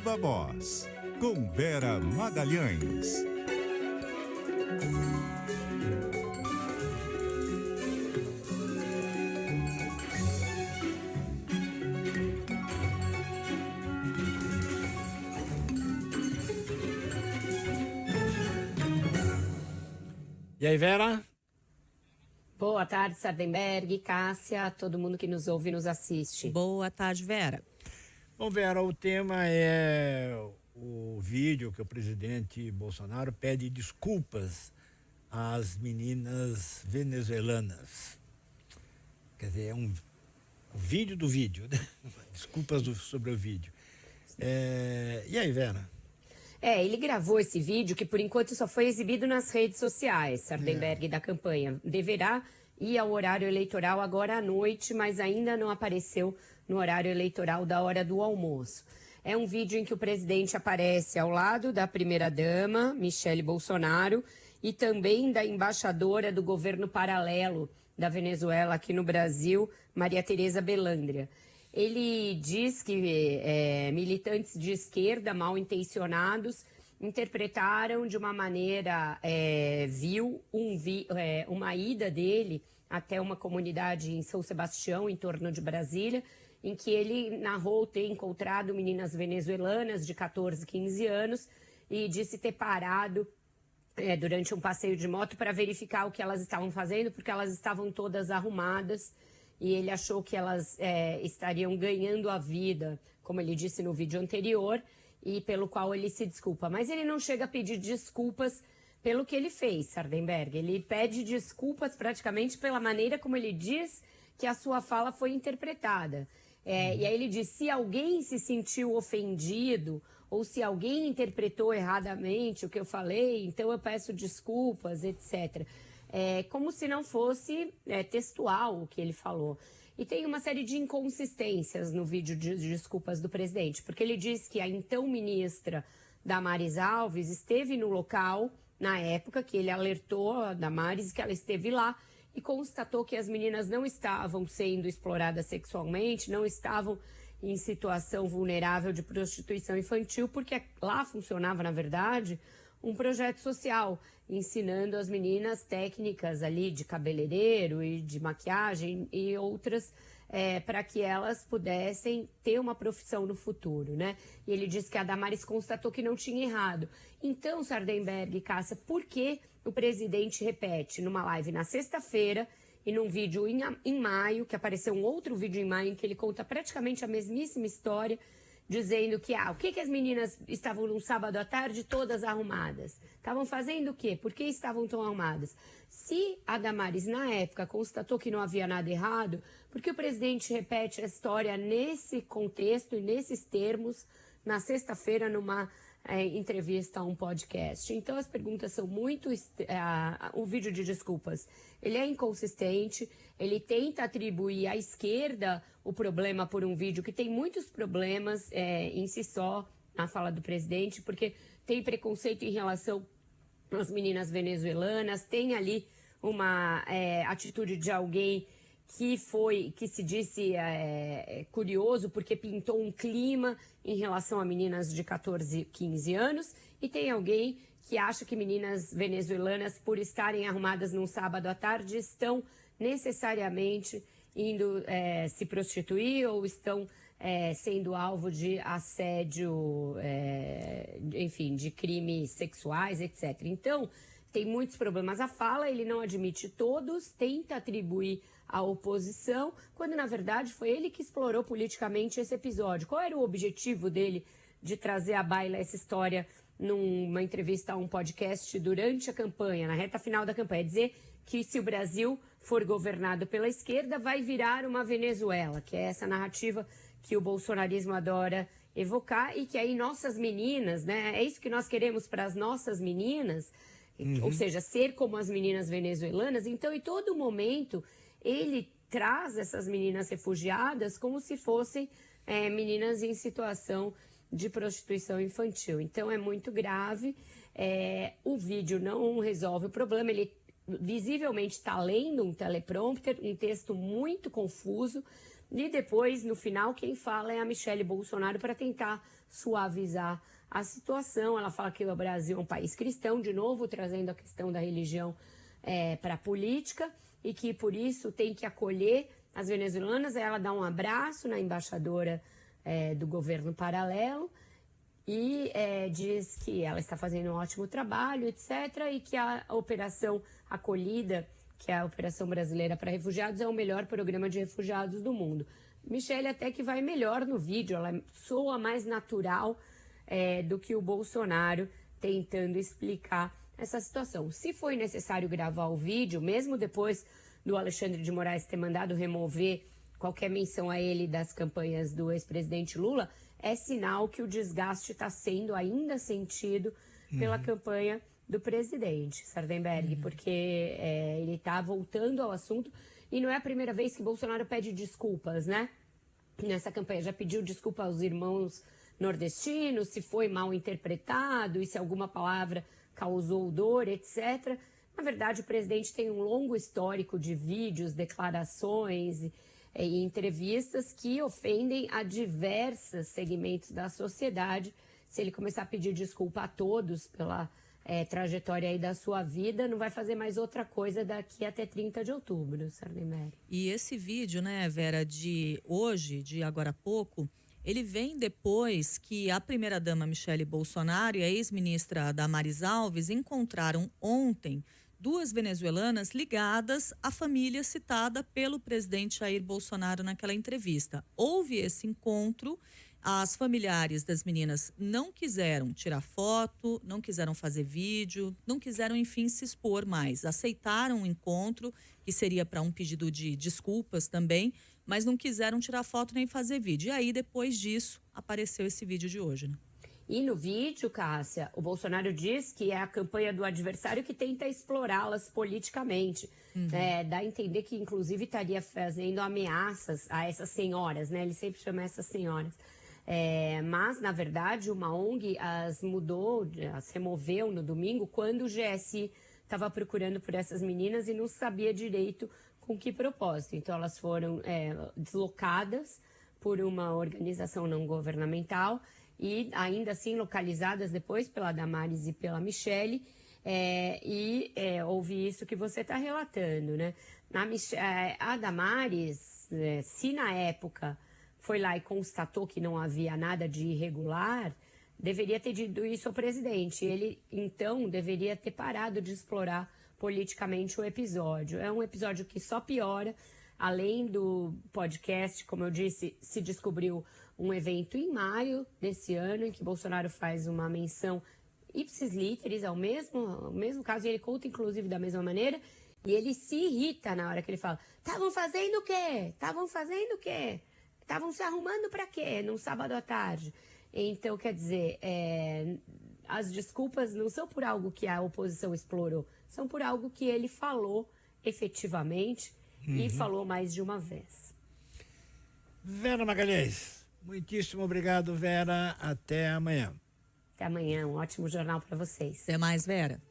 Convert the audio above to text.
Viva Voz, com Vera Magalhães. E aí, Vera? Boa tarde, Sardenberg, Cássia, todo mundo que nos ouve e nos assiste. Boa tarde, Vera. Bom, Vera, o tema é o vídeo que o presidente Bolsonaro pede desculpas às meninas venezuelanas. Quer dizer, é um vídeo do vídeo, né? Desculpas sobre o vídeo. E aí, Vera? Ele gravou esse vídeo que por enquanto só foi exibido nas redes sociais, Sardenberg, da campanha. Deverá ir ao horário eleitoral agora à noite, mas ainda não apareceu no horário eleitoral da hora do almoço. É um vídeo em que o presidente aparece ao lado da primeira-dama, Michele Bolsonaro, e também da embaixadora do governo paralelo da Venezuela aqui no Brasil, Maria Tereza Belândria. Ele diz que militantes de esquerda mal intencionados interpretaram de uma maneira uma ida dele até uma comunidade em São Sebastião, em torno de Brasília, em que ele narrou ter encontrado meninas venezuelanas de 14, 15 anos e disse ter parado durante um passeio de moto para verificar o que elas estavam fazendo, porque elas estavam todas arrumadas. E ele achou que elas estariam ganhando a vida, como ele disse no vídeo anterior, e pelo qual ele se desculpa. Mas ele não chega a pedir desculpas pelo que ele fez, Sardenberg. Ele pede desculpas praticamente pela maneira como ele diz que a sua fala foi interpretada. E aí ele diz, se alguém se sentiu ofendido ou se alguém interpretou erradamente o que eu falei, então eu peço desculpas, etc., como se não fosse textual o que ele falou. E tem uma série de inconsistências no vídeo de desculpas do presidente, porque ele diz que a então ministra Damares Alves esteve no local na época que ele alertou a Damares que ela esteve lá e constatou que as meninas não estavam sendo exploradas sexualmente, não estavam em situação vulnerável de prostituição infantil, porque lá funcionava, na verdade, um projeto social, ensinando as meninas técnicas ali de cabeleireiro e de maquiagem e outras para que elas pudessem ter uma profissão no futuro, né? E ele disse que a Damares constatou que não tinha errado. Então, Sardenberg e Cássia, por que o presidente repete numa live na sexta-feira e num vídeo em maio, que apareceu um outro vídeo em maio em que ele conta praticamente a mesmíssima história, dizendo que, o que as meninas estavam num sábado à tarde todas arrumadas? Estavam fazendo o quê? Por que estavam tão arrumadas? Se a Damares, na época, constatou que não havia nada errado, por que o presidente repete a história nesse contexto e nesses termos na sexta-feira numa entrevista a um podcast? Então as perguntas são muito... o vídeo de desculpas, ele é inconsistente, ele tenta atribuir à esquerda o problema por um vídeo que tem muitos problemas em si só, na fala do presidente, porque tem preconceito em relação às meninas venezuelanas, tem ali uma atitude de alguém que se disse curioso porque pintou um clima em relação a meninas de 14, 15 anos, e tem alguém que acha que meninas venezuelanas, por estarem arrumadas num sábado à tarde, estão necessariamente indo se prostituir ou estão sendo alvo de assédio, enfim, de crimes sexuais, etc. Então, tem muitos problemas. A fala, ele não admite todos, tenta atribuir à oposição, quando na verdade foi ele que explorou politicamente esse episódio. Qual era o objetivo dele de trazer à baila essa história numa entrevista a um podcast durante a campanha, na reta final da campanha? É dizer que se o Brasil for governado pela esquerda, vai virar uma Venezuela, que é essa narrativa que o bolsonarismo adora evocar e que aí nossas meninas, né? É isso que nós queremos para as nossas meninas, ou seja, ser como as meninas venezuelanas. Então, em todo momento, ele traz essas meninas refugiadas como se fossem meninas em situação de prostituição infantil. Então, é muito grave. O vídeo não resolve o problema. Ele visivelmente está lendo um teleprompter, um texto muito confuso. E depois, no final, quem fala é a Michelle Bolsonaro para tentar suavizar a situação. Ela fala que o Brasil é um país cristão, de novo trazendo a questão da religião para a política, e que por isso tem que acolher as venezuelanas. Ela dá um abraço na embaixadora do governo paralelo e diz que ela está fazendo um ótimo trabalho, etc., e que a Operação Acolhida, que é a Operação Brasileira para Refugiados, é o melhor programa de refugiados do mundo. Michelle até que vai melhor no vídeo, ela soa mais natural do que o Bolsonaro tentando explicar essa situação. Se foi necessário gravar o vídeo, mesmo depois do Alexandre de Moraes ter mandado remover qualquer menção a ele das campanhas do ex-presidente Lula, é sinal que o desgaste está sendo ainda sentido pela campanha do presidente Sardenberg, porque ele está voltando ao assunto, e não é a primeira vez que Bolsonaro pede desculpas, né? Nessa campanha já pediu desculpa aos irmãos nordestinos, se foi mal interpretado e se alguma palavra causou dor, etc. Na verdade, o presidente tem um longo histórico de vídeos, declarações e entrevistas que ofendem a diversos segmentos da sociedade. Se ele começar a pedir desculpa a todos pela trajetória aí da sua vida, não vai fazer mais outra coisa daqui até 30 de outubro, Sardenberg. E esse vídeo, né, Vera, de hoje, de agora há pouco, ele vem depois que a primeira-dama Michelle Bolsonaro e a ex-ministra Damares Alves encontraram ontem duas venezuelanas ligadas à família citada pelo presidente Jair Bolsonaro naquela entrevista. Houve esse encontro, as familiares das meninas não quiseram tirar foto, não quiseram fazer vídeo, não quiseram, enfim, se expor mais. Aceitaram o encontro, que seria para um pedido de desculpas também, mas não quiseram tirar foto nem fazer vídeo. E aí, depois disso, apareceu esse vídeo de hoje, né? E no vídeo, Cássia, o Bolsonaro diz que é a campanha do adversário que tenta explorá-las politicamente. Dá a entender que, inclusive, estaria fazendo ameaças a essas senhoras, né? Ele sempre chama essas senhoras. Mas, na verdade, uma ONG as removeu no domingo quando o GSI estava procurando por essas meninas e não sabia direito com que propósito. Então, elas foram deslocadas por uma organização não governamental e ainda assim localizadas depois pela Damares e pela Michelle, houve isso que você está relatando, né? A Damares, se na época foi lá e constatou que não havia nada de irregular, deveria ter dito isso ao presidente. Ele, então, deveria ter parado de explorar politicamente o episódio. É um episódio que só piora. Além do podcast, como eu disse, se descobriu um evento em maio desse ano, em que Bolsonaro faz uma menção ipsis literis ao mesmo caso, e ele conta, inclusive, da mesma maneira, e ele se irrita na hora que ele fala: estavam fazendo o quê? Estavam fazendo o quê? Estavam se arrumando para quê? Num sábado à tarde. Então, quer dizer, as desculpas não são por algo que a oposição explorou, são por algo que ele falou efetivamente e falou mais de uma vez. Vera Magalhães, muitíssimo obrigado, Vera. Até amanhã. Até amanhã, um ótimo jornal para vocês. Até mais, Vera.